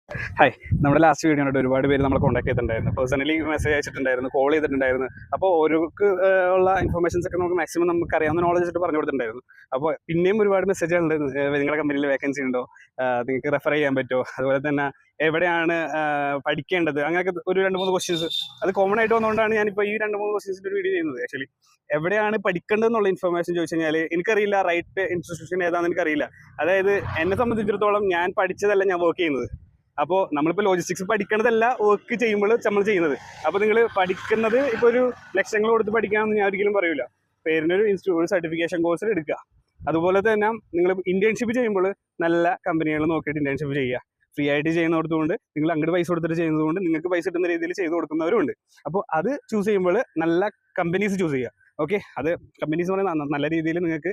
Hi, നമ്മുടെ last video കണ്ടിട്ട് ഒരുപാട് പേര് നമ്മളെ കോൺടാക്ട് ചെയ്തിട്ടുണ്ടായിരുന്നു. പേഴ്സണലി മെസ്സേജ് അയച്ചിട്ടുണ്ടായിരുന്നു, കോൾ ചെയ്തിട്ടുണ്ടായിരുന്നു. അപ്പോൾ ഓരോർക്ക് ഉള്ള ഇൻഫർമേഷൻസ് ഒക്കെ നമുക്ക് മാക്സിമം നമുക്ക് അറിയാവുന്ന നോളജ് വെച്ചിട്ട് പറഞ്ഞു കൊടുത്തിട്ടുണ്ടായിരുന്നു. അപ്പോൾ പിന്നെയും ഒരുപാട് മെസ്സേജുകളുണ്ട്. നിങ്ങളുടെ കമ്പനിയിൽ വേക്കൻസി ഉണ്ടോ, നിങ്ങൾക്ക് റെഫർ ചെയ്യാൻ പറ്റുമോ, അതുപോലെ തന്നെ എവിടെയാണ് പഠിക്കേണ്ടത്, അങ്ങനെയൊക്കെ ഒരു 2-3 ക്വസ്റ്റ്യൻസ്. അത് കോമൺ ആയിട്ട് വന്നുകൊണ്ടാണ് ഞാനിപ്പോൾ ഈ 2-3 ക്വസ്റ്റ്യൻസിൻ്റെ ഒരു വീഡിയോ ചെയ്യുന്നത്. ആക്ച്വലി എവിടെയാണ് പഠിക്കേണ്ടതെന്നുള്ള ഇൻഫർമേഷൻ ചോദിച്ചു കഴിഞ്ഞാൽ എനിക്കറിയില്ല, റൈറ്റ് ഇൻസ്റ്റിറ്റ്യൂഷൻ ഏതാണെന്ന് എനിക്കറിയില്ല. അതായത് എന്നെ സംബന്ധിച്ചിടത്തോളം ഞാൻ പഠിച്ചതല്ല ഞാൻ വർക്ക് ചെയ്യുന്നത്. അപ്പോൾ നമ്മളിപ്പോൾ ലോജിസ്റ്റിക്സ് പഠിക്കണതല്ല വർക്ക് ചെയ്യുമ്പോൾ നമ്മൾ ചെയ്യുന്നത്. അപ്പോൾ നിങ്ങൾ പഠിക്കുന്നത് ഇപ്പോൾ ഒരു ലക്ഷങ്ങൾ കൊടുത്ത് പഠിക്കാമെന്ന് ഞാൻ ഒരിക്കലും പറയില്ല. പേരിനൊരു ഇൻസ്റ്റിറ്റ്യൂട്ട് സർട്ടിഫിക്കേഷൻ കോഴ്സ് എടുക്കുക. അതുപോലെ തന്നെ നിങ്ങൾ ഇന്റേൺഷിപ്പ് ചെയ്യുമ്പോൾ നല്ല കമ്പനികൾ നോക്കിയിട്ട് ഇന്റേൺഷിപ്പ് ചെയ്യുക. ഫ്രീ ആയിട്ട് ചെയ്യുന്നിടത്തുകൊണ്ട് നിങ്ങൾ അങ്ങോട്ട് പൈസ കൊടുത്തിട്ട് ചെയ്യുന്നതുകൊണ്ട് നിങ്ങൾക്ക് പൈസ കിട്ടുന്ന രീതിയിൽ ചെയ്ത് കൊടുക്കുന്നവരുണ്ട്. അപ്പോൾ അത് ചൂസ് ചെയ്യുമ്പോൾ നല്ല കമ്പനീസ് ചൂസ് ചെയ്യുക. ഓക്കെ, അത് കമ്പനീസ് പറയുന്നത് നല്ല രീതിയിൽ നിങ്ങൾക്ക്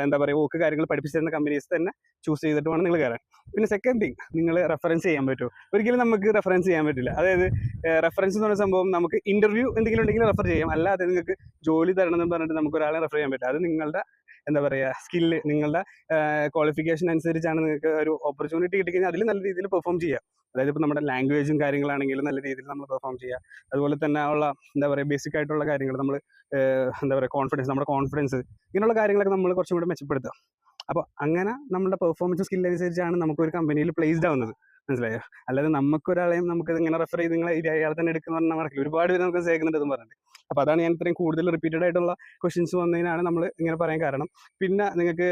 എന്താ പറയുക വർക്ക് കാര്യങ്ങൾ പഠിപ്പിച്ചു തരുന്ന കമ്പനീസ് തന്നെ ചൂസ് ചെയ്തിട്ട് വേണം നിങ്ങൾ കയറാൻ. പിന്നെ സെക്കൻഡ് തിങ്, നിങ്ങൾ റെഫറൻസ് ചെയ്യാൻ പറ്റുമോ? ഒരിക്കലും നമുക്ക് റെഫറൻസ് ചെയ്യാൻ പറ്റില്ല. അതായത് റെഫറൻസ് എന്ന് പറയുന്ന സംഭവം നമുക്ക് ഇന്റർവ്യൂ എന്തെങ്കിലും ഉണ്ടെങ്കിൽ റെഫർ ചെയ്യാം, അല്ലാതെ നിങ്ങൾക്ക് ജോലി തരണമെന്ന് പറഞ്ഞിട്ട് നമുക്ക് ഒരാളെ റെഫർ ചെയ്യാൻ പറ്റില്ല. അത് നിങ്ങളുടെ എന്താ പറയുക സ്കില്ല്, നിങ്ങളുടെ ക്വാളിഫിക്കേഷൻ അനുസരിച്ചാണ് നിങ്ങൾക്ക് ഒരു ഓപ്പർച്യൂണിറ്റി കിട്ടിക്കഴിഞ്ഞാൽ അതിൽ നല്ല രീതിയിൽ പെർഫോം ചെയ്യുക. അതായത് ഇപ്പോൾ നമ്മുടെ ലാംഗ്വേജും കാര്യങ്ങളാണെങ്കിലും നല്ല രീതിയിൽ നമ്മൾ പെർഫോം ചെയ്യുക. അതുപോലെ തന്നെ ഉള്ള എന്താ പറയുക ബേസിക് ആയിട്ടുള്ള കാര്യങ്ങൾ നമ്മൾ എന്താ പറയുക നമ്മുടെ കോൺഫിഡൻസ്, ഇങ്ങനെയുള്ള കാര്യങ്ങളൊക്കെ നമ്മൾ കുറച്ചും കൂടി മെച്ചപ്പെടുത്തുക. അപ്പോൾ അങ്ങനെ നമ്മുടെ പെർഫോമൻസ് സ്കിൽ അനുസരിച്ചാണ് നമുക്കൊരു കമ്പനിയിൽ പ്ലേസ്ഡ് ആവുന്നത്. മനസ്സിലായോ? അല്ലാതെ നമുക്കൊരാളെയും നമുക്ക് ഇങ്ങനെ റെഫർ ചെയ്ത് നിങ്ങൾ അയാളെ തന്നെ എടുക്കുന്ന പറഞ്ഞാൽ നടക്കില്ല. ഒരുപാട് പേര് നമുക്ക് സേക്കുന്നുണ്ടെന്ന് പറഞ്ഞിട്ട്. അപ്പോൾ അതാണ് ഞാൻ ഇത്രയും കൂടുതൽ റിപ്പീറ്റഡ് ആയിട്ടുള്ള ക്വസ്റ്റ്യൻസ് വന്നതിനാണ് നമ്മൾ ഇങ്ങനെ പറയാൻ കാരണം. പിന്നെ നിങ്ങൾക്ക്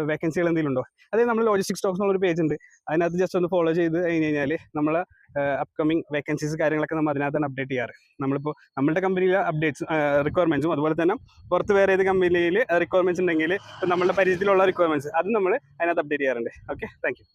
വേക്കൻസികൾ എന്തെങ്കിലും ഉണ്ടോ? അതായത് നമ്മൾ ലോജിസ്റ്റിക്സ് സ്റ്റോക്സ് എന്നുള്ളൊരു പേജ് ഉണ്ട്, അതിനകത്ത് ജസ്റ്റ് ഒന്ന് ഫോളോ ചെയ്ത് കഴിഞ്ഞ് കഴിഞ്ഞാൽ നമ്മൾ അപ്കമിങ് വേക്കൻസീസ് കാര്യങ്ങളൊക്കെ നമ്മൾ അതിനകത്താണ് അപ്ഡേറ്റ് ചെയ്യാറ്. നമ്മളിപ്പോൾ നമ്മുടെ കമ്പനിയിലെ അപ്ഡേറ്റ്സ് റിക്വയർമെൻറ്റ്സും അതുപോലെ തന്നെ പുറത്ത് വേറെ ഏത് കമ്പനിയിൽ റിക്വയർമെൻറ്റ്സ് ഉണ്ടെങ്കിൽ ഇപ്പോൾ നമ്മുടെ പരിചയത്തിലുള്ള റിക്വയർമെൻറ്റ്സ് അത് നമ്മൾ അതിനകത്ത് അപ്ഡേറ്റ് ചെയ്യാറുണ്ട്. Okay, thank you.